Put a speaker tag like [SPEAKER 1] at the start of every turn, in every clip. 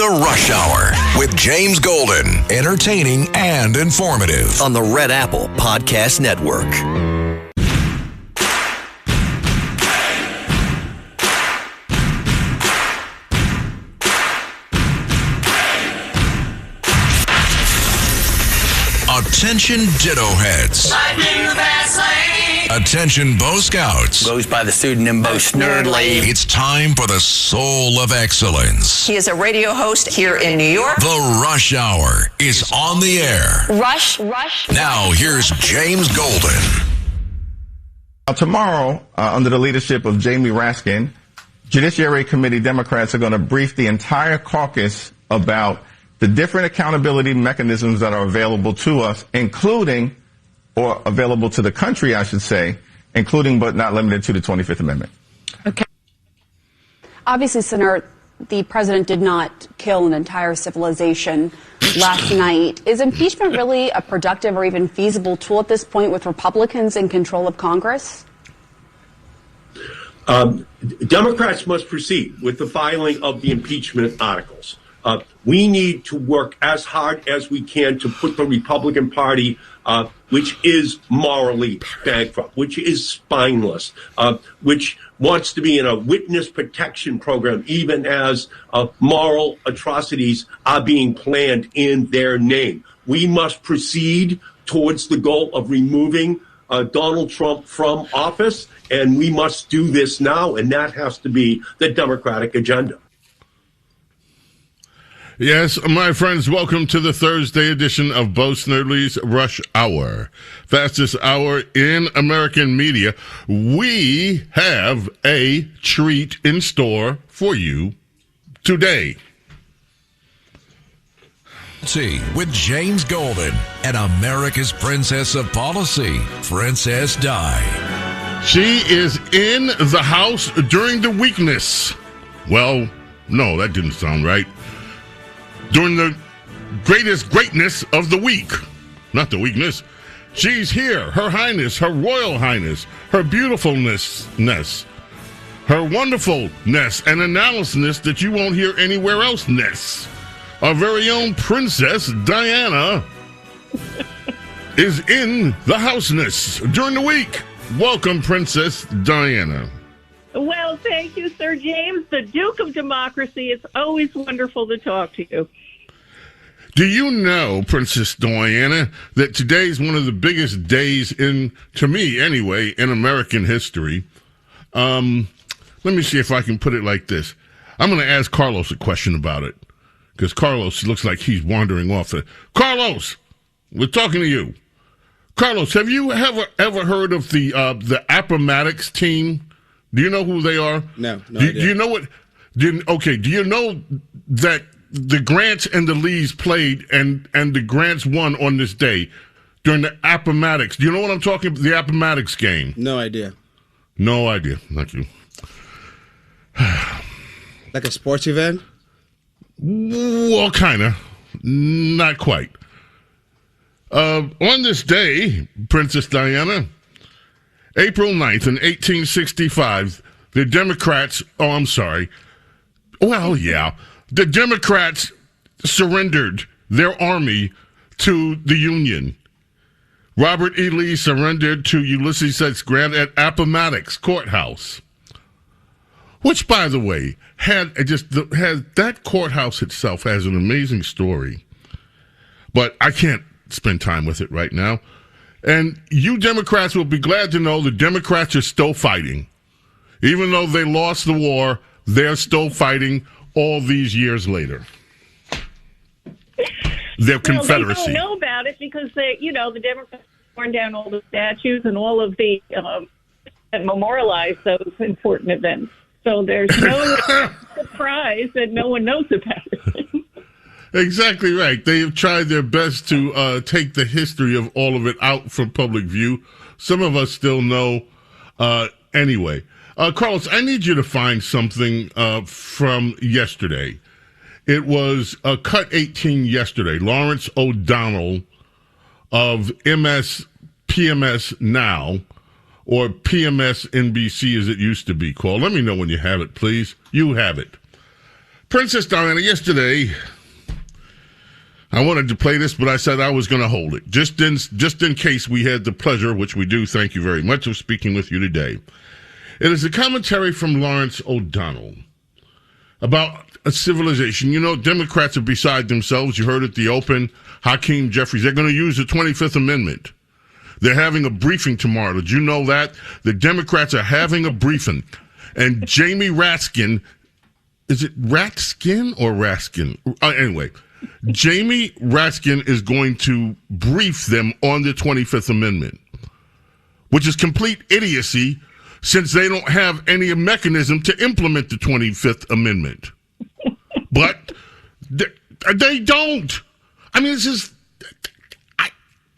[SPEAKER 1] The Rush Hour with James Golden. Entertaining and informative.
[SPEAKER 2] On the Red Apple Podcast Network.
[SPEAKER 1] Attention Ditto Heads. Attention Bo Scouts.
[SPEAKER 3] Goes by the pseudonym Bo Snerdley.
[SPEAKER 1] It's time for the soul of excellence.
[SPEAKER 4] He is a radio host here in New York.
[SPEAKER 1] The Rush Hour is on the air.
[SPEAKER 4] Rush.
[SPEAKER 1] Now here's James Golden.
[SPEAKER 5] Tomorrow, under the leadership of Jamie Raskin, Judiciary Committee Democrats are going to brief the entire caucus about the different accountability mechanisms that are available to us, including, or available to the country, I should say, including but not limited to the 25th Amendment.
[SPEAKER 6] Okay. Obviously, Senator, the president did not kill an entire civilization last night. Is impeachment really a productive or even feasible tool at this point with Republicans in control of Congress?
[SPEAKER 7] Democrats must proceed with the filing of the impeachment articles. We need to work as hard as we can to put the Republican Party, which is morally bankrupt, which is spineless, which wants to be in a witness protection program, even as moral atrocities are being planned in their name. We must proceed towards the goal of removing Donald Trump from office, and we must do this now, and that has to be the Democratic agenda.
[SPEAKER 8] Yes, my friends, welcome to the Thursday edition of Bo Snerdley's Rush Hour. Fastest hour in American media. We have a treat in store for you today.
[SPEAKER 1] See, with James Golden and America's Princess of Policy, Princess Di.
[SPEAKER 8] She is in the house during the weakness. Well, no, that didn't sound right. During the greatest greatness of the week. Not the weakness. She's here. Her Highness, Her Royal Highness, her beautifulness, her wonderfulness and analysis that you won't hear anywhere else. Our very own Princess Diana is in the houseness during the week. Welcome, Princess Diana.
[SPEAKER 9] Well, thank you, Sir James, the Duke of Democracy. It's always wonderful to talk to you.
[SPEAKER 8] Do you know, Princess Diana, that today is one of the biggest days to me anyway, in American history? Let me see if I can put it like this. I'm going to ask Carlos a question about it, because Carlos looks like he's wandering off. Carlos, we're talking to you. Carlos, have you ever heard of the Appomattox team? Do you know who they are?
[SPEAKER 10] No.
[SPEAKER 8] Do you know what? Do you know that the Grants and the Lees played and the Grants won on this day during the Appomattox? Do you know what I'm talking about? The Appomattox game?
[SPEAKER 10] No idea.
[SPEAKER 8] No idea. Thank you.
[SPEAKER 10] Like a sports event?
[SPEAKER 8] Well, kind of. Not quite. On this day, Princess Diana, April 9th in 1865, the Democrats, the Democrats surrendered their army to the Union. Robert E. Lee surrendered to Ulysses S. Grant at Appomattox Courthouse, which, by the way, that courthouse itself has an amazing story, but I can't spend time with it right now. And you Democrats will be glad to know the Democrats are still fighting. Even though they lost the war, they're still fighting all these years later. Their Confederacy.
[SPEAKER 9] They don't know about it because the Democrats torn down all the statues and all of the that memorialize those important events. So there's no surprise that no one knows about it.
[SPEAKER 8] Exactly right. They have tried their best to take the history of all of it out from public view. Some of us still know anyway. Carlos, I need you to find something from yesterday. It was Cut 18 yesterday. Lawrence O'Donnell of PMS Now, or PMS NBC as it used to be called. Let me know when you have it, please. You have it. Princess Diana, yesterday, I wanted to play this, but I said I was going to hold it. Just in case we had the pleasure, which we do, thank you very much, of speaking with you today. It is a commentary from Lawrence O'Donnell about a civilization. You know, Democrats are beside themselves. You heard at the open, Hakeem Jeffries. They're going to use the 25th Amendment. They're having a briefing tomorrow. Did you know that? The Democrats are having a briefing. And Jamie Raskin, is it Ratskin or Raskin? Anyway, Jamie Raskin is going to brief them on the 25th Amendment, which is complete idiocy since they don't have any mechanism to implement the 25th Amendment. But they don't. I mean, this is...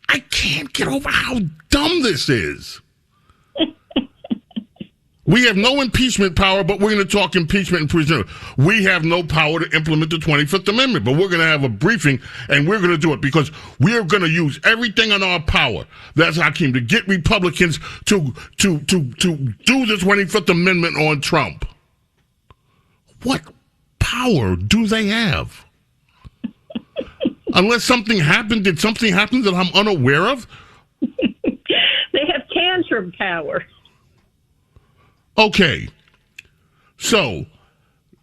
[SPEAKER 8] I can't get over how dumb this is. We have no impeachment power, but we're going to talk impeachment and presumption. We have no power to implement the 25th Amendment, but we're going to have a briefing, and we're going to do it because we're going to use everything in our power. That's Hakeem, to get Republicans to do the 25th Amendment on Trump. What power do they have? Unless something happened, did something happen that I'm unaware of?
[SPEAKER 9] They have tantrum power.
[SPEAKER 8] Okay. So,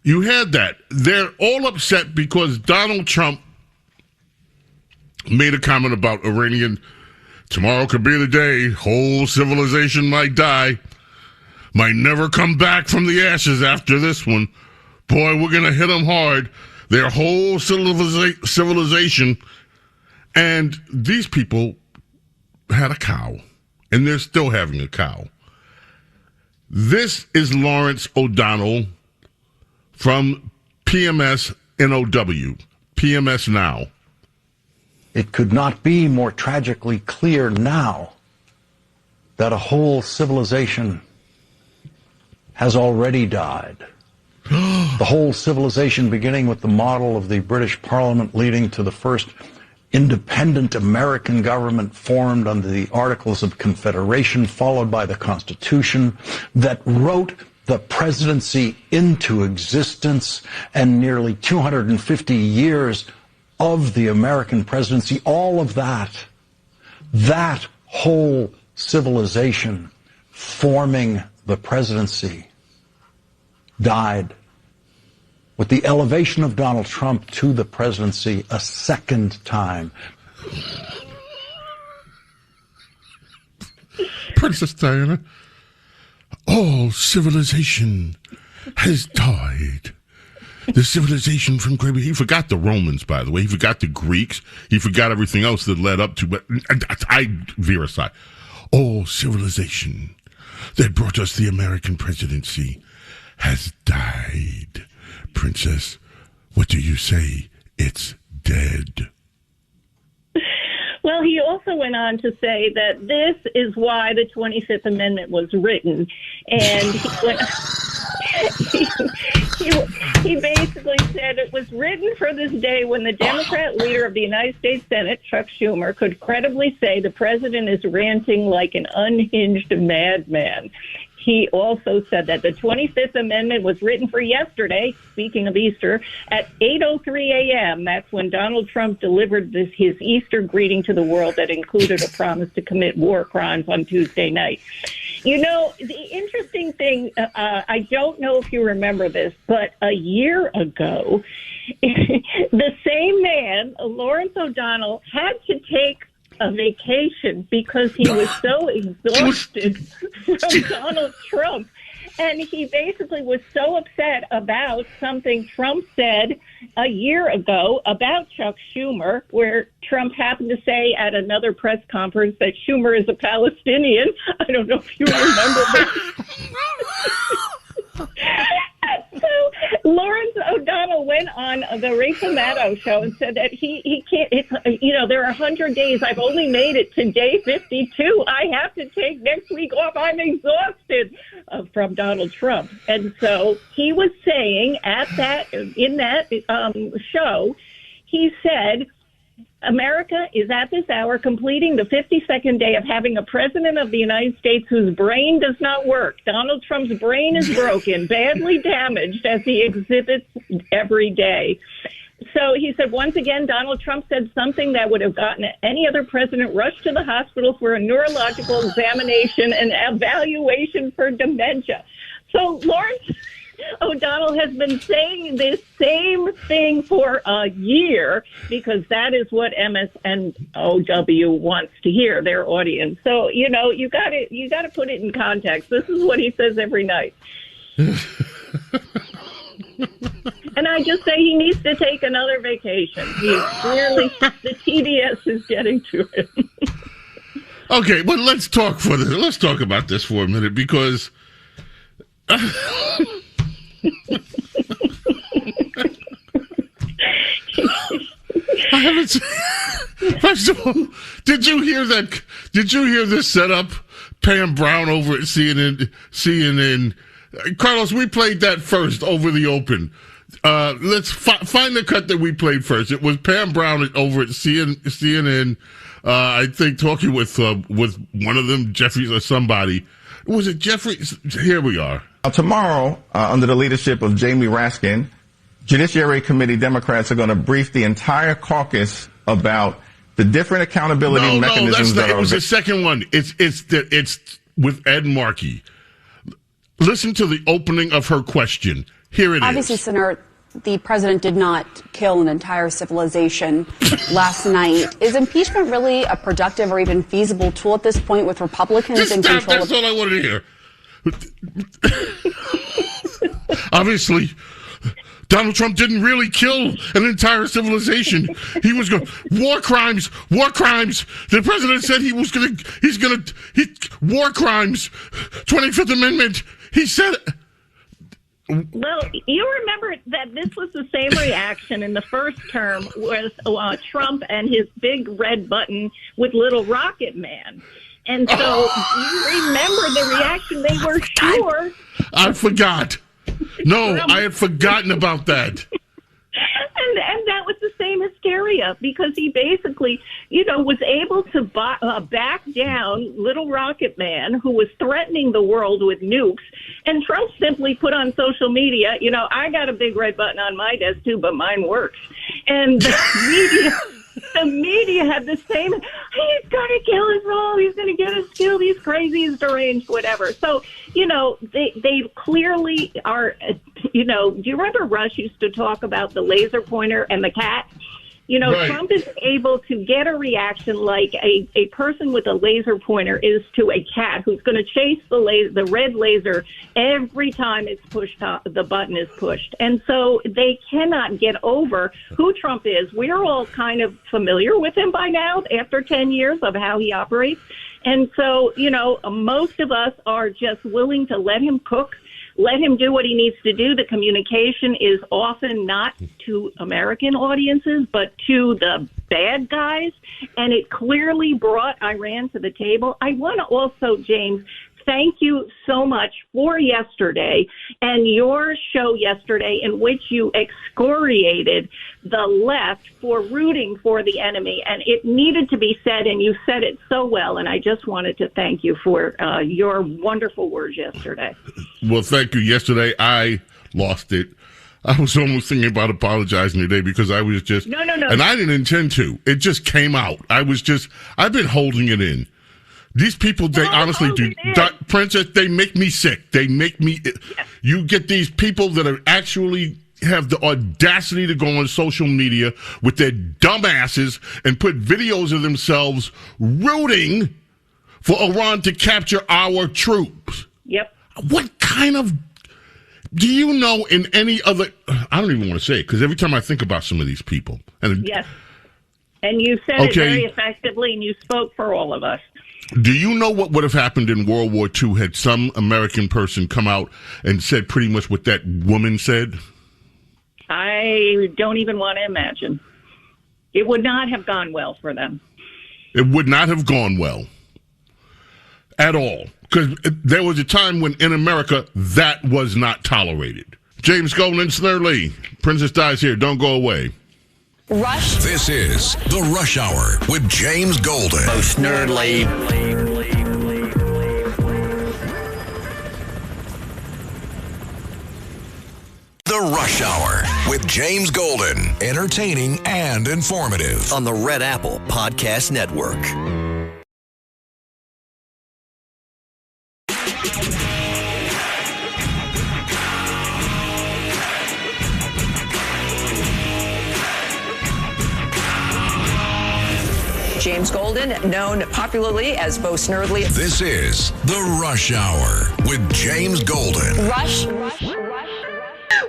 [SPEAKER 8] you had that. They're all upset because Donald Trump made a comment about Iranian. Tomorrow could be the day. Whole civilization might die. Might never come back from the ashes after this one. Boy, we're going to hit them hard. Their whole civilization. And these people had a cow. And they're still having a cow. This is Lawrence O'Donnell from PMS NOW. PMS Now.
[SPEAKER 11] It could not be more tragically clear now that a whole civilization has already died. The whole civilization, beginning with the model of the British Parliament, leading to the first independent American government formed under the Articles of Confederation, followed by the Constitution that wrote the presidency into existence, and nearly 250 years of the American presidency, all of that whole civilization forming the presidency died with the elevation of Donald Trump to the presidency a second time.
[SPEAKER 8] Princess Diana, all civilization has died. The civilization from Great Britain. He forgot the Romans, by the way. He forgot the Greeks. He forgot everything else that led up to, but I veer aside. All civilization that brought us the American presidency has died. Princess, what do you say? It's dead.
[SPEAKER 9] Well, he also went on to say that this is why the 25th Amendment was written. And he basically said it was written for this day when the Democrat leader of the United States Senate, Chuck Schumer, could credibly say the president is ranting like an unhinged madman. He also said that the 25th Amendment was written for yesterday, speaking of Easter, at 8:03 a.m. That's when Donald Trump delivered his Easter greeting to the world that included a promise to commit war crimes on Tuesday night. You know, the interesting thing, I don't know if you remember this, but a year ago, the same man, Lawrence O'Donnell, had to take a vacation because he was so exhausted from Donald Trump. And he basically was so upset about something Trump said a year ago about Chuck Schumer, where Trump happened to say at another press conference that Schumer is a Palestinian. I don't know if you remember that. So Lawrence O'Donnell went on the Rachel Maddow show and said that he can't, there are 100 days. I've only made it to day 52. I have to take next week off. I'm exhausted from Donald Trump. And so he was saying in that show, he said, America is at this hour completing the 52nd day of having a president of the United States whose brain does not work. Donald Trump's brain is broken, badly damaged, as he exhibits every day. So he said, once again, Donald Trump said something that would have gotten any other president rushed to the hospital for a neurological examination and evaluation for dementia. So Lawrence O'Donnell has been saying this same thing for a year because that is what MSNOW wants to hear, their audience. So, you got to put it in context. This is what he says every night. And I just say he needs to take another vacation. He's clearly, the TDS is getting to him.
[SPEAKER 8] Okay, but let's talk about this for a minute because I haven't seen. First of all, did you hear that? Did you hear this setup? Pam Brown over at CNN. Carlos, we played that first over the open. Let's find the cut that we played first. It was Pam Brown over at CNN. I think talking with one of them, Jeffries or somebody. Was it Jeffries? Here we are.
[SPEAKER 5] Tomorrow, under the leadership of Jamie Raskin, Judiciary Committee Democrats are going to brief the entire caucus about the different accountability mechanisms.
[SPEAKER 8] It was the second one. It's with Ed Markey. Listen to the opening of her question. Here it
[SPEAKER 6] Obviously,
[SPEAKER 8] is.
[SPEAKER 6] Senator, the president did not kill an entire civilization last night. Is impeachment really a productive or even feasible tool at this point with Republicans in control?
[SPEAKER 8] That's all I wanted to hear. Obviously, Donald Trump didn't really kill an entire civilization. He was going war crimes. The president said he's going war crimes. 25th Amendment. He said.
[SPEAKER 9] Well, you remember that this was the same reaction in the first term with Trump and his big red button with Little Rocket Man. And so you remember the reaction. They were sure.
[SPEAKER 8] I forgot. No, I had forgotten about that.
[SPEAKER 9] And that was the same hysteria because he basically, was able to back down Little Rocket Man, who was threatening the world with nukes. And Trump simply put on social media, I got a big red button on my desk too, but mine works. And the media had the same, he's going to kill us all, he's going to get us killed, he's crazy, he's deranged, whatever. So, they clearly are, do you remember Rush used to talk about the laser pointer and the cat? Right. Trump is able to get a reaction like a person with a laser pointer is to a cat who's going to chase the red laser every time it's pushed, the button is pushed. And so they cannot get over who Trump is. We're all kind of familiar with him by now after 10 years of how he operates. And so, most of us are just willing to let him cook. Let him do what he needs to do. The communication is often not to American audiences, but to the bad guys. And it clearly brought Iran to the table. I want to also, James, thank you so much for yesterday and your show yesterday in which you excoriated the left for rooting for the enemy. And it needed to be said, and you said it so well. And I just wanted to thank you for your wonderful words yesterday.
[SPEAKER 8] Well, thank you. Yesterday, I lost it. I was almost thinking about apologizing today because I was just... No. And I didn't intend to. It just came out. I've been holding it in. These people, they honestly do. Princess, they make me sick. They make me... Yes. You get these people that are actually have the audacity to go on social media with their dumb asses and put videos of themselves rooting for Iran to capture our troops.
[SPEAKER 9] Yep.
[SPEAKER 8] What kind of... Do you know in any other... I don't even want to say it because every time I think about some of these people...
[SPEAKER 9] Yes. And you said it very effectively and you spoke for all of us.
[SPEAKER 8] Do you know what would have happened in World War II had some American person come out and said pretty much what that woman said?
[SPEAKER 9] I don't even want to imagine. It would not have gone well for them.
[SPEAKER 8] It would not have gone well at all. Because there was a time when in America that was not tolerated. James Golden, Snerdley. Princess Di's here. Don't go away.
[SPEAKER 4] Rush.
[SPEAKER 1] This is The Rush Hour with James Golden.
[SPEAKER 3] Bo Snerdley.
[SPEAKER 1] The Rush Hour with James Golden. Entertaining and informative.
[SPEAKER 2] On the Red Apple Podcast Network.
[SPEAKER 4] James Golden, known popularly as Bo Snerdley.
[SPEAKER 1] This is The Rush Hour with James Golden.
[SPEAKER 4] Rush.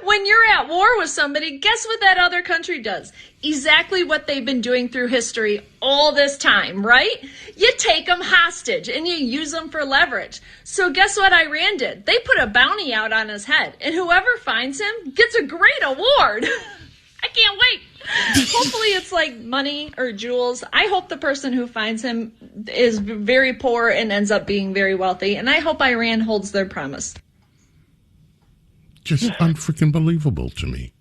[SPEAKER 12] When you're at war with somebody, guess what that other country does? Exactly what they've been doing through history all this time, right? You take them hostage and you use them for leverage. So guess what Iran did? They put a bounty out on his head, and whoever finds him gets a great award. I can't wait. Hopefully it's like money or jewels. I hope the person who finds him is very poor and ends up being very wealthy, and I hope Iran holds their promise.
[SPEAKER 8] Just unfreaking believable to me.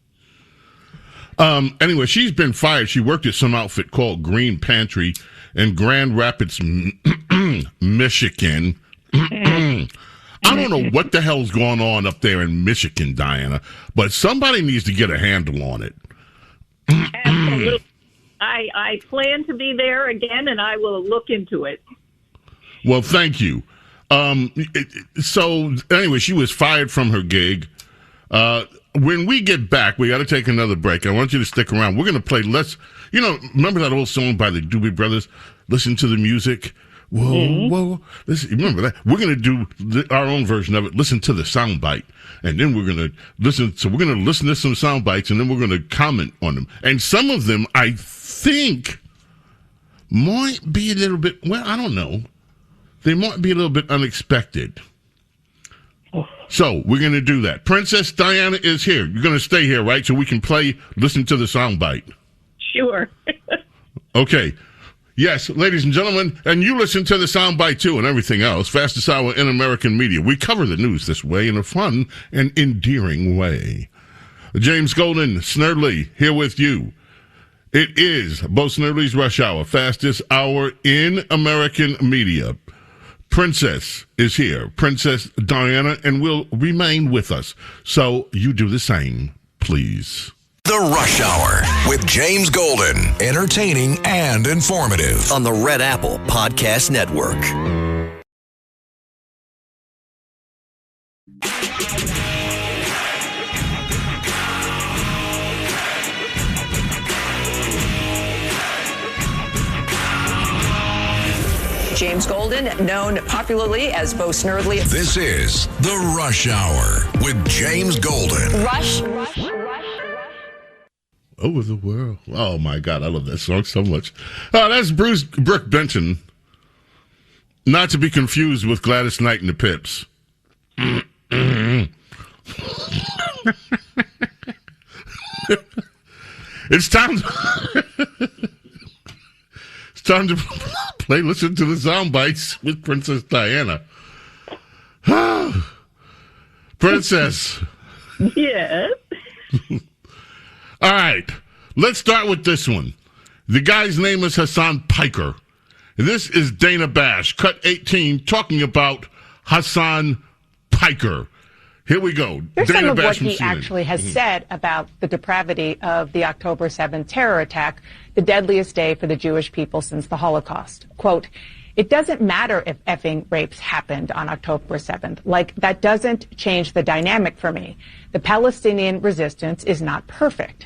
[SPEAKER 8] Anyway, she's been fired. She worked at some outfit called Green Pantry in Grand Rapids, Michigan. I don't know what the hell's going on up there in Michigan, Diana, but somebody needs to get a handle on it.
[SPEAKER 9] Absolutely. I plan to be there again, and I will look into it.
[SPEAKER 8] Well, thank you. So anyway, she was fired from her gig. When we get back, we got to take another break. I want you to stick around. We're going to play remember that old song by the Doobie Brothers? Listen to the music. Whoa, whoa. Listen, remember that? We're going to do our own version of it. Listen to the soundbite. And then we're going to listen. So we're going to listen to some sound bites, and then we're going to comment on them. And some of them, I think, might be a little bit, well, I don't know. They might be a little bit unexpected. So we're going to do that. Princess Diana is here. You're going to stay here, right? So we can listen to the sound bite.
[SPEAKER 9] Sure.
[SPEAKER 8] Okay. Yes, ladies and gentlemen, and you listen to the soundbite too and everything else. Fastest hour in American media. We cover the news this way in a fun and endearing way. James Golden, Snerdley, here with you. It is Bo Snerdley's Rush Hour, fastest hour in American media. Princess is here, Princess Diana, and will remain with us. So you do the same, please.
[SPEAKER 1] The Rush Hour with James Golden. Entertaining and informative.
[SPEAKER 2] On the Red Apple Podcast Network.
[SPEAKER 4] James Golden, known popularly as Bo Snerdley.
[SPEAKER 1] This is The Rush Hour with James Golden.
[SPEAKER 4] Rush.
[SPEAKER 8] Over the world. Oh, my God. I love that song so much. That's Brooke Benton. Not to be confused with Gladys Knight and the Pips. It's time to listen to the sound bites with Princess Diana. Princess.
[SPEAKER 9] Yes.
[SPEAKER 8] All right, let's start with this one. The guy's name is Hassan Piker. This is Dana Bash, Cut 18, talking about Hassan Piker. Here we go.
[SPEAKER 13] Here's
[SPEAKER 8] Dana
[SPEAKER 13] some of
[SPEAKER 8] Bash
[SPEAKER 13] what he actually has said about the depravity of the October 7th terror attack, the deadliest day for the Jewish people since the Holocaust. Quote, "It doesn't matter if effing rapes happened on October 7th. Like, that doesn't change the dynamic for me. The Palestinian resistance is not perfect."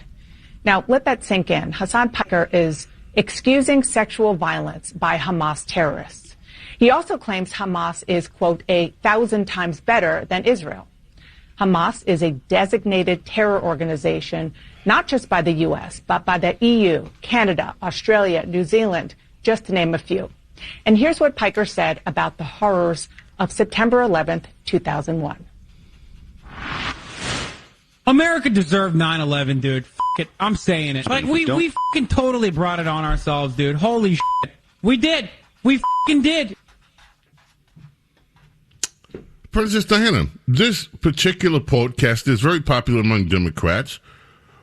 [SPEAKER 13] Now, let that sink in. Hassan Piker is excusing sexual violence by Hamas terrorists. He also claims Hamas is, quote, 1,000 times better than Israel. Hamas is a designated terror organization, not just by the U.S., but by the EU, Canada, Australia, New Zealand, just to name a few. And here's what Piker said about the horrors of September 11th, 2001.
[SPEAKER 14] America deserved 9/11, dude. F it. I'm saying it. Like, we fucking totally brought it on ourselves, dude. Holy shit. We did. We fucking did.
[SPEAKER 8] Princess Diana, this particular podcast is very popular among Democrats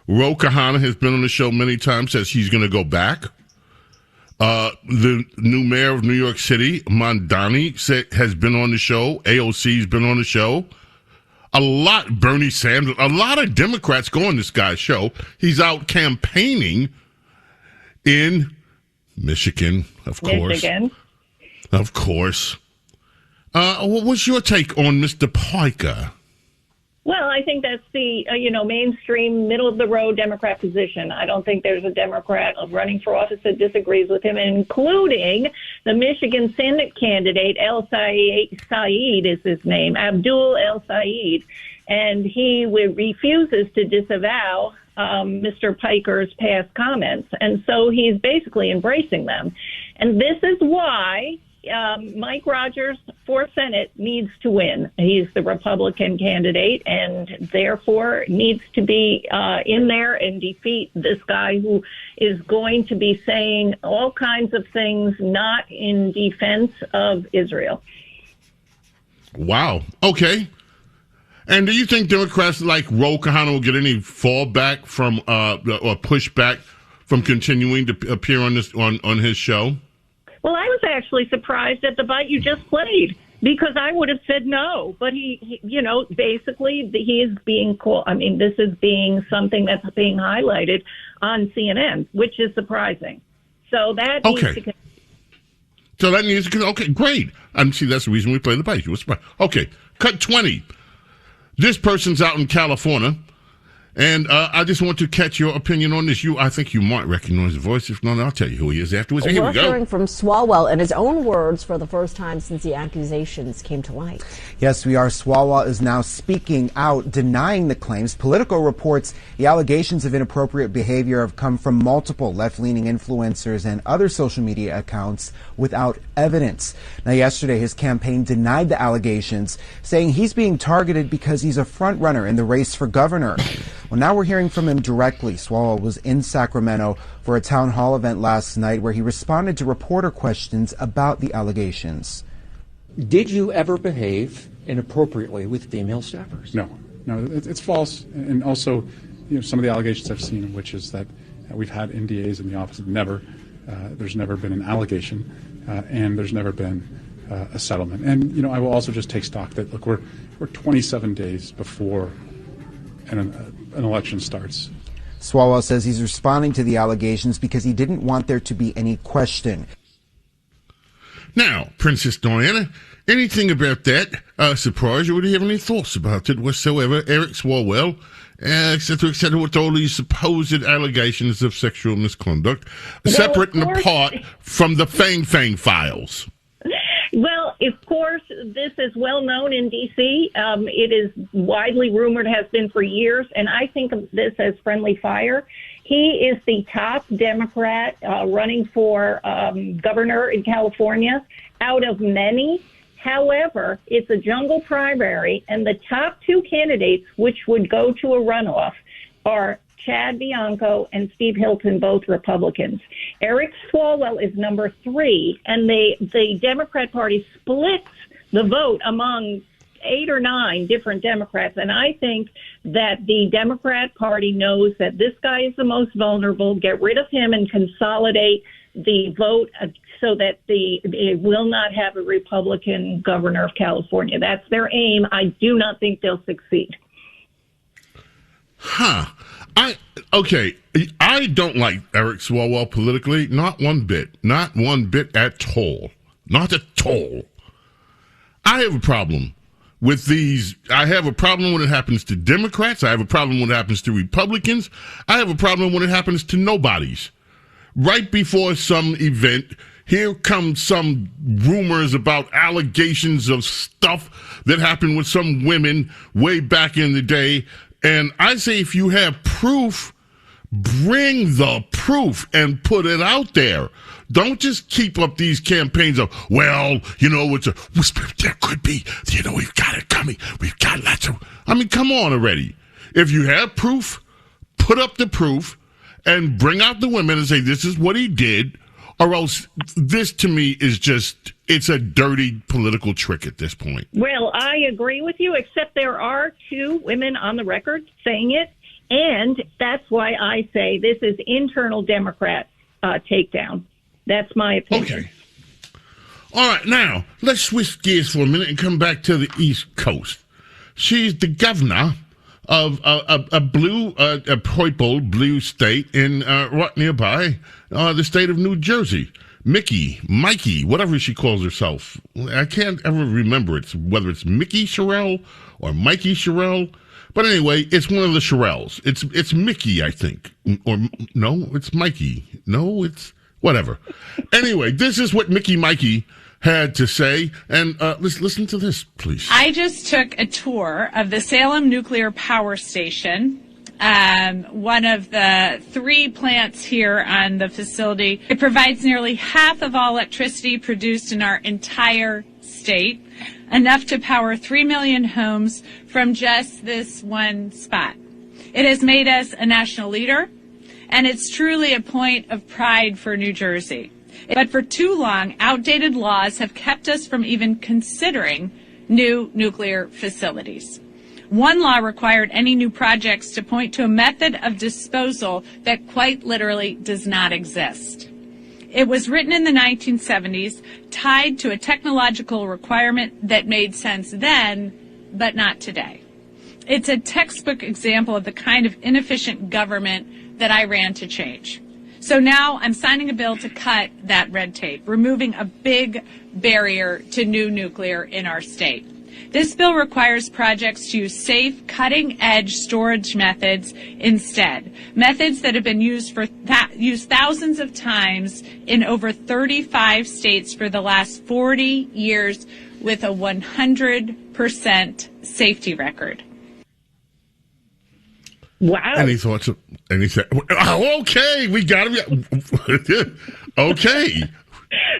[SPEAKER 8] Ro Khanna has been on the show many times, says he's going to go back. The new mayor of New York City, Mondani, has been on the show. AOC's been on the show. Bernie Sanders, a lot of Democrats go on this guy's show. He's out campaigning in Michigan, of course. Of course. What was your take on Mr. Piker?
[SPEAKER 9] Well, I think that's the, mainstream, middle-of-the-road Democrat position. I don't think there's a Democrat running for office that disagrees with him, including the Michigan Senate candidate, El Said is his name, Abdul El Said, and he refuses to disavow Mr. Piker's past comments, and so he's basically embracing them. And this is why Mike Rogers for Senate needs to win. He's the Republican candidate and therefore needs to be in there and defeat this guy who is going to be saying all kinds of things not in defense of Israel.
[SPEAKER 8] Wow. Okay. And do you think Democrats like Ro Khanna will get any fallback from or pushback from continuing to appear on his show?
[SPEAKER 9] Well, I was actually surprised at the bite you just played because I would have said no. But he basically he is being called. I mean, this is being something that's being highlighted on CNN, which is surprising. So that needs to.
[SPEAKER 8] So that needs to. Okay, great. See, that's the reason we play the bite. You were surprised. Okay, cut 20. This person's out in California. And I just want to catch your opinion on this. I think you might recognize the voice. If not, I'll tell you who he is afterwards. Here we go.
[SPEAKER 15] We're hearing from Swalwell in his own words for the first time since the accusations came to light.
[SPEAKER 16] Yes, we are. Swalwell is now speaking out, denying the claims. Politico reports the allegations of inappropriate behavior have come from multiple left-leaning influencers and other social media accounts without evidence. Now, yesterday, his campaign denied the allegations, saying he's being targeted because he's a front-runner in the race for governor. Well, now we're hearing from him directly. Swalwell was in Sacramento for a town hall event last night where he responded to reporter questions about the allegations.
[SPEAKER 17] Did you ever behave inappropriately with female staffers?
[SPEAKER 18] No, it's false. And also, some of the allegations I've seen, which is that we've had NDAs in the office. There's never been an allegation, and there's never been a settlement. And, I will also just take stock that, look, we're 27 days before an election starts.
[SPEAKER 16] Swalwell says he's responding to the allegations because he didn't want there to be any question.
[SPEAKER 8] Now, Princess Diana, anything about that surprise you? Would you have any thoughts about it whatsoever? Eric Swalwell, et cetera, with all these supposed allegations of sexual misconduct, separate and apart from the Fang Fang files.
[SPEAKER 9] Well, of course, this is well known in D.C. It is widely rumored, has been for years, and I think of this as friendly fire. He is the top Democrat running for governor in California out of many. However, it's a jungle primary, and the top two candidates, which would go to a runoff, are Chad Bianco and Steve Hilton, both Republicans. Eric Swalwell is number 3, and the Democrat Party splits the vote among 8 or 9 different Democrats. And I think that the Democrat Party knows that this guy is the most vulnerable. Get rid of him and consolidate the vote so that they will not have a Republican governor of California. That's their aim. I do not think they'll succeed.
[SPEAKER 8] I don't like Eric Swalwell politically, not one bit at all. Not at all. I have a problem with these. I have a problem when it happens to Democrats. I have a problem when it happens to Republicans. I have a problem when it happens to nobodies. Right before some event, here come some rumors about allegations of stuff that happened with some women way back in the day. And I say, if you have proof, bring the proof and put it out there. Don't just keep up these campaigns of, it's a whisper. There could be, we've got it coming. We've got lots of. I mean, come on already. If you have proof, put up the proof and bring out the women and say, this is what he did. Or else this to me is just, it's a dirty political trick at this point.
[SPEAKER 9] Well, I agree with you, except there are 2 women on the record saying it. And that's why I say this is internal Democrat takedown. That's my opinion.
[SPEAKER 8] Okay. All right, now, let's switch gears for a minute and come back to the East Coast. She's the governor of a purple blue state in right nearby the state of New Jersey. Mikey, whatever she calls herself. I can't ever remember whether it's Mickey Sherrill or Mikey Sherrill. But anyway, it's one of the Sherrills. It's Mickey, I think. Or no, it's Mikey. No, it's whatever. Anyway, this is what Mikey had to say, and let's listen to this, please.
[SPEAKER 19] I just took a tour of the Salem Nuclear Power Station, one of the 3 plants here on the facility. It provides nearly half of all electricity produced in our entire state, enough to power 3 million homes from just this one spot. It has made us a national leader, and it's truly a point of pride for New Jersey. But for too long, outdated laws have kept us from even considering new nuclear facilities. One law required any new projects to point to a method of disposal that quite literally does not exist. It was written in the 1970s, tied to a technological requirement that made sense then, but not today. It's a textbook example of the kind of inefficient government that I ran to change. So now I'm signing a bill to cut that red tape, removing a big barrier to new nuclear in our state. This bill requires projects to use safe, cutting-edge storage methods instead, methods that have been used thousands of times in over 35 states for the last 40 years with a 100% safety record.
[SPEAKER 9] Wow.
[SPEAKER 8] Any thoughts? Okay, we got him. Okay.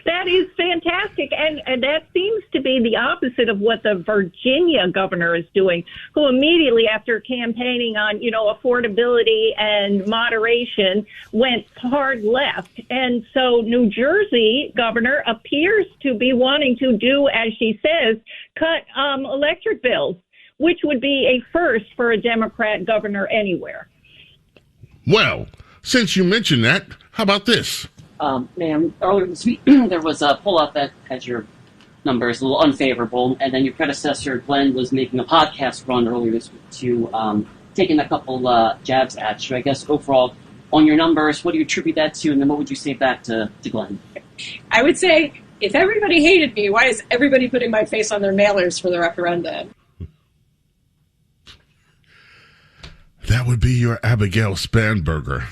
[SPEAKER 9] That is fantastic. And that seems to be the opposite of what the Virginia governor is doing, who immediately after campaigning on, affordability and moderation went hard left. And so New Jersey governor appears to be wanting to do, as she says, cut electric bills, which would be a first for a Democrat governor anywhere.
[SPEAKER 8] Well, since you mentioned that, how about this?
[SPEAKER 20] Ma'am, earlier this week, there was a poll-up that had your numbers a little unfavorable, and then your predecessor, Glenn, was making a podcast run earlier this week to taking a couple jabs at you. I guess overall, on your numbers, what do you attribute that to, and then what would you say back to Glenn?
[SPEAKER 21] I would say, if everybody hated me, why is everybody putting my face on their mailers for the referendum?
[SPEAKER 8] That would be your Abigail Spanberger.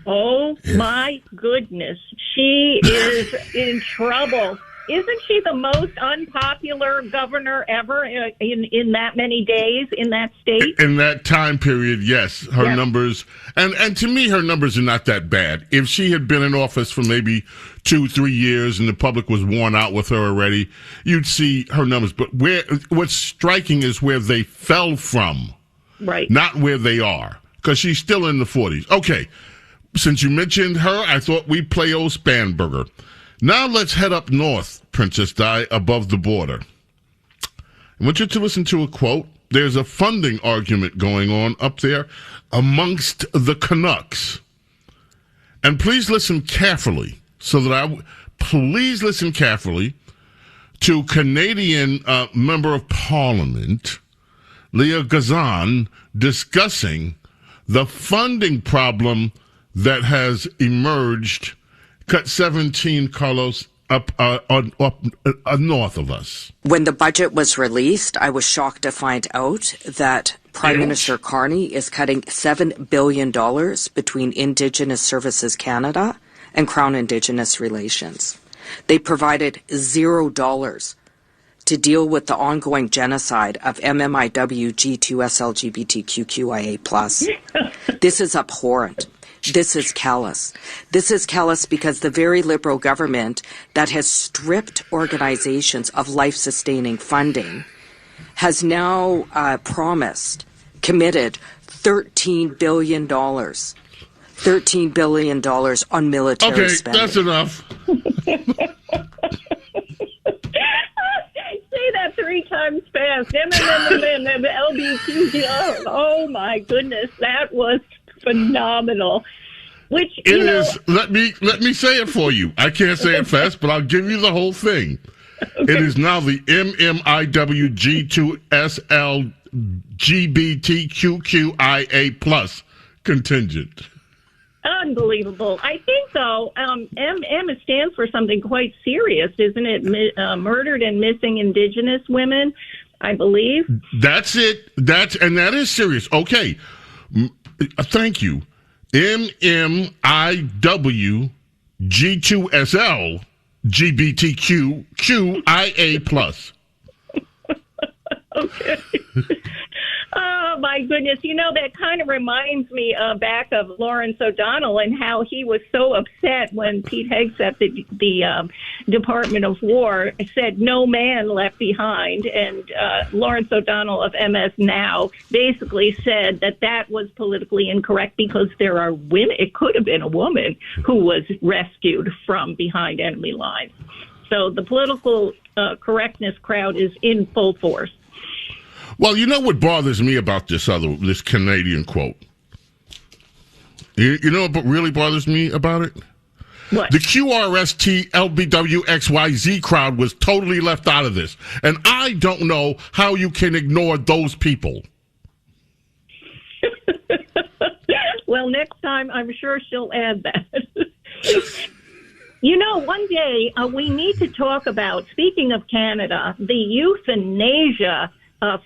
[SPEAKER 9] Oh, my goodness. She is in trouble. Isn't she the most unpopular governor ever in that many days in that state?
[SPEAKER 8] In that time period, yes. Her numbers, and to me, her numbers are not that bad. If she had been in office for maybe 2-3 years and the public was worn out with her already, you'd see her numbers. But what's striking is where they fell from.
[SPEAKER 9] Right.
[SPEAKER 8] Not where they are, because she's still in the 40s. Okay. Since you mentioned her, I thought we'd play old Spanberger. Now let's head up north, Princess Di, above the border. I want you to listen to a quote. There's a funding argument going on up there amongst the Canucks. And please listen carefully, please listen carefully to Canadian Member of Parliament, Leah Gazan, discussing the funding problem that has emerged, cut 17, Carlos, up north of us.
[SPEAKER 22] When the budget was released, I was shocked to find out that Prime Minister Carney is cutting $7 billion between Indigenous Services Canada and Crown Indigenous Relations. They provided $0 to deal with the ongoing genocide of MMIW, G2S, LGBTQIA+. This is abhorrent. This is callous. This is callous because the very Liberal government that has stripped organizations of life-sustaining funding has now committed $13 billion. $13 billion on military spending.
[SPEAKER 8] Okay, that's enough.
[SPEAKER 9] Say that 3 times fast. Yes, LBQ. Oh my goodness, that was phenomenal. Which
[SPEAKER 8] it is. Let me say it for you. I can't say it fast, but I'll give you the whole thing. Okay. It is now the MMIWG2SL GBTQQIA plus contingent.
[SPEAKER 9] Unbelievable. I think, though, M stands for something quite serious, isn't it? Murdered and missing Indigenous women, I believe.
[SPEAKER 8] That's it. That is serious. Okay. Thank you. MMIWG2SL GBTQQIA plus.
[SPEAKER 9] Okay. Oh, my goodness. You know, that kind of reminds me back of Lawrence O'Donnell and how he was so upset when Pete Hegseth, the Department of War, said no man left behind. And Lawrence O'Donnell of MS Now basically said that was politically incorrect because there are women. It could have been a woman who was rescued from behind enemy lines. So the political correctness crowd is in full force.
[SPEAKER 8] Well, you know what bothers me about this Canadian quote? You know what really bothers me about it?
[SPEAKER 9] What?
[SPEAKER 8] The QRST LBWXYZ crowd was totally left out of this. And I don't know how you can ignore those people.
[SPEAKER 9] Well, next time, I'm sure she'll add that. You know, one day we need to talk about, speaking of Canada, the euthanasia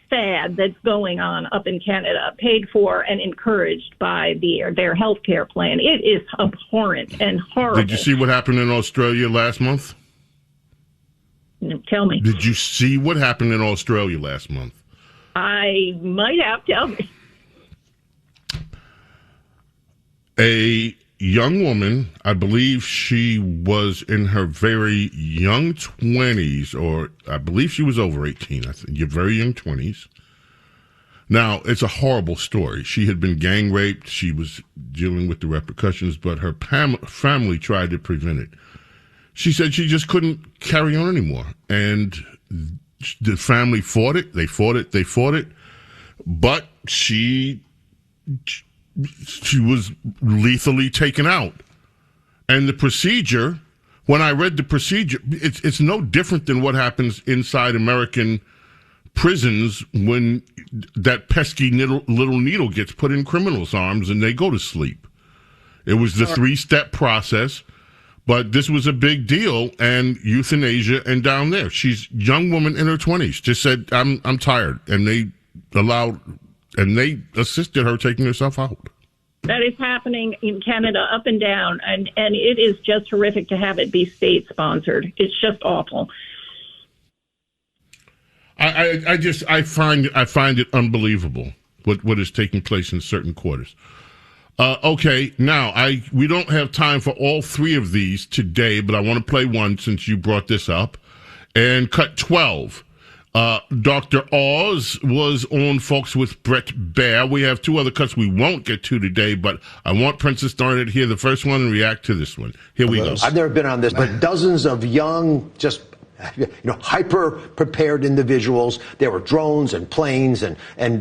[SPEAKER 9] fad that's going on up in Canada, paid for and encouraged by their health care plan. It is abhorrent and horrible.
[SPEAKER 8] Did you see what happened in Australia last month?
[SPEAKER 9] Tell me.
[SPEAKER 8] Did you see what happened in Australia last month?
[SPEAKER 9] I might have. Tell me.
[SPEAKER 8] A young woman, I believe she was in her very young 20s, or I believe she was over 18, I think, your very young 20s. Now, it's a horrible story. She had been gang raped. She was dealing with the repercussions, but her family tried to prevent it. She said she just couldn't carry on anymore. And the family fought it. They fought it. But she was lethally taken out. And the procedure, when I read the procedure, it's no different than what happens inside American prisons when that pesky little needle gets put in criminals' arms and they go to sleep. It was the 3-step process, but this was a big deal, and euthanasia, and down there, she's a young woman in her 20s, just said, I'm tired, and they assisted her taking herself out.
[SPEAKER 9] That is happening in Canada up and down, and it is just horrific to have it be state-sponsored. It's just awful.
[SPEAKER 8] I find it unbelievable what is taking place in certain quarters. Okay, now we don't have time for all three of these today, but I want to play one since you brought this up. And cut 12. Dr. Oz was on Folks with Brett Baer. We have two other cuts we won't get to today, but I want Princess Darnett to hear the first one and react to this one. Here we go.
[SPEAKER 7] I've never been on this, but dozens of young, just hyper-prepared individuals. There were drones and planes and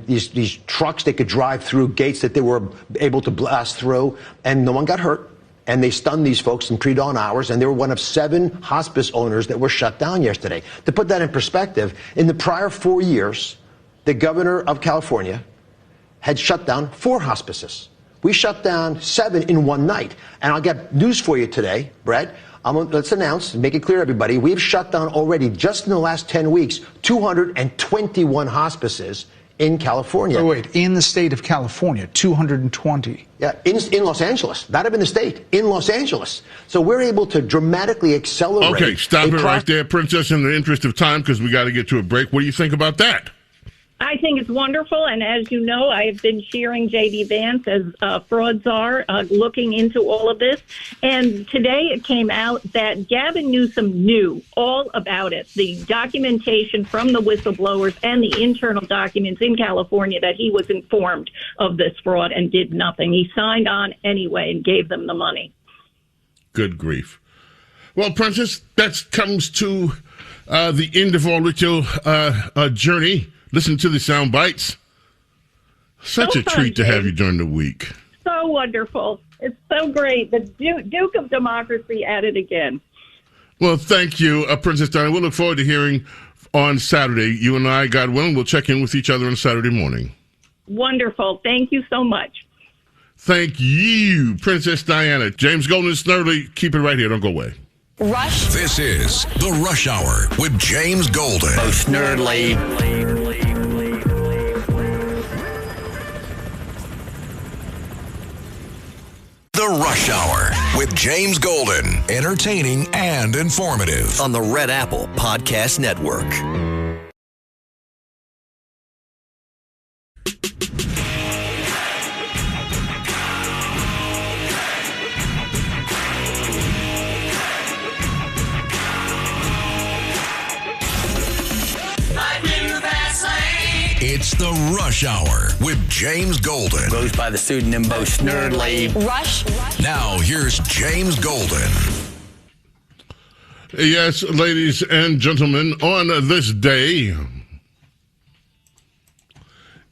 [SPEAKER 7] these trucks they could drive through, gates that they were able to blast through, and no one got hurt. And they stunned these folks in pre-dawn hours, and they were one of 7 hospice owners that were shut down yesterday. To put that in perspective, in the prior 4 years, the governor of California had shut down 4 hospices. We shut down 7 in one night. And I'll get news for you today, Brett. Let's announce and make it clear, everybody, we've shut down already, just in the last 10 weeks, 221 hospices in California.
[SPEAKER 10] Oh, wait, in the state of California, 220.
[SPEAKER 7] Yeah, in Los Angeles. Not even the state, in Los Angeles. So we're able to dramatically accelerate.
[SPEAKER 8] Okay, stop it right there, Princess, in the interest of time, because we got to get to a break. What do you think about that?
[SPEAKER 9] I think it's wonderful, and as you know, I have been cheering J.D. Vance as fraud czar, looking into all of this. And today it came out that Gavin Newsom knew all about it, the documentation from the whistleblowers and the internal documents in California that he was informed of this fraud and did nothing. He signed on anyway and gave them the money.
[SPEAKER 8] Good grief. Well, Princess, that comes to the end of our little journey. Listen to the sound bites. Such a treat to have you during the week.
[SPEAKER 9] So wonderful. It's so great. The Duke of Democracy at it again.
[SPEAKER 8] Well, thank you, Princess Diana. We'll look forward to hearing on Saturday. You and I, God willing, will check in with each other on Saturday morning.
[SPEAKER 9] Wonderful. Thank you so much.
[SPEAKER 8] Thank you, Princess Diana. James Golden and Snerdley, keep it right here. Don't go away.
[SPEAKER 1] Rush. This is the Rush Hour with James Golden.
[SPEAKER 3] Bo Snerdley.
[SPEAKER 1] The Rush Hour with James Golden. Entertaining and informative.
[SPEAKER 2] On the Red Apple Podcast Network.
[SPEAKER 1] It's the Rush Hour with James Golden.
[SPEAKER 3] Goes by the pseudonym Bo Snerdley.
[SPEAKER 4] Rush.
[SPEAKER 1] Now, here's James Golden.
[SPEAKER 8] Yes, ladies and gentlemen, on this day,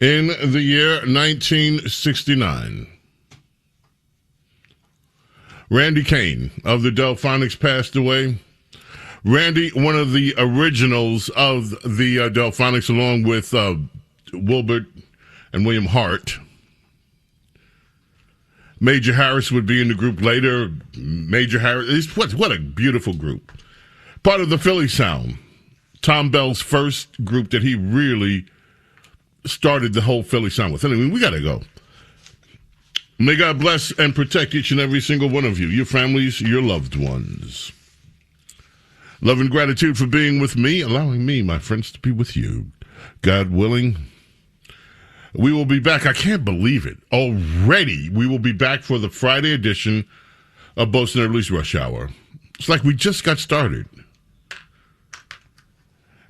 [SPEAKER 8] in the year 1969, Randy Kane of the Delphonics passed away. Randy, one of the originals of the Delphonics, along with Wilbert and William Hart. Major Harris would be in the group later. Major Harris, what a beautiful group. Part of the Philly sound. Tom Bell's first group that he really started the whole Philly sound with. Anyway, we got to go. May God bless and protect each and every single one of you, your families, your loved ones. Love and gratitude for being with me, allowing me, my friends, to be with you. God willing, we will be back. I can't believe it. Already, we will be back for the Friday edition of Bo Snerdley's Rush Hour. It's like we just got started.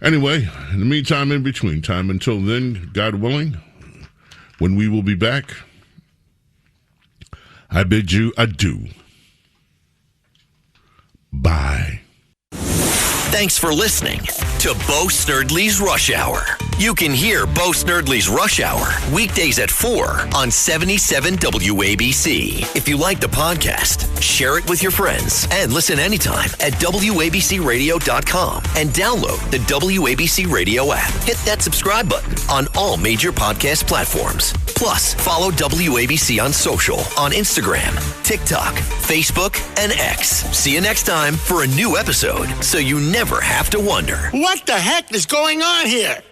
[SPEAKER 8] Anyway, in the meantime, in between time, until then, God willing, when we will be back, I bid you adieu. Bye.
[SPEAKER 2] Thanks for listening to Bo Snerdley's Rush Hour. You can hear Bo Snerdley's Rush Hour weekdays at 4 on 77 WABC. If you like the podcast, share it with your friends and listen anytime at WABCRadio.com and download the WABC Radio app. Hit that subscribe button on all major podcast platforms. Plus, follow WABC on social on Instagram, TikTok, Facebook, and X. See you next time for a new episode so you never have to wonder.
[SPEAKER 5] What the heck is going on here?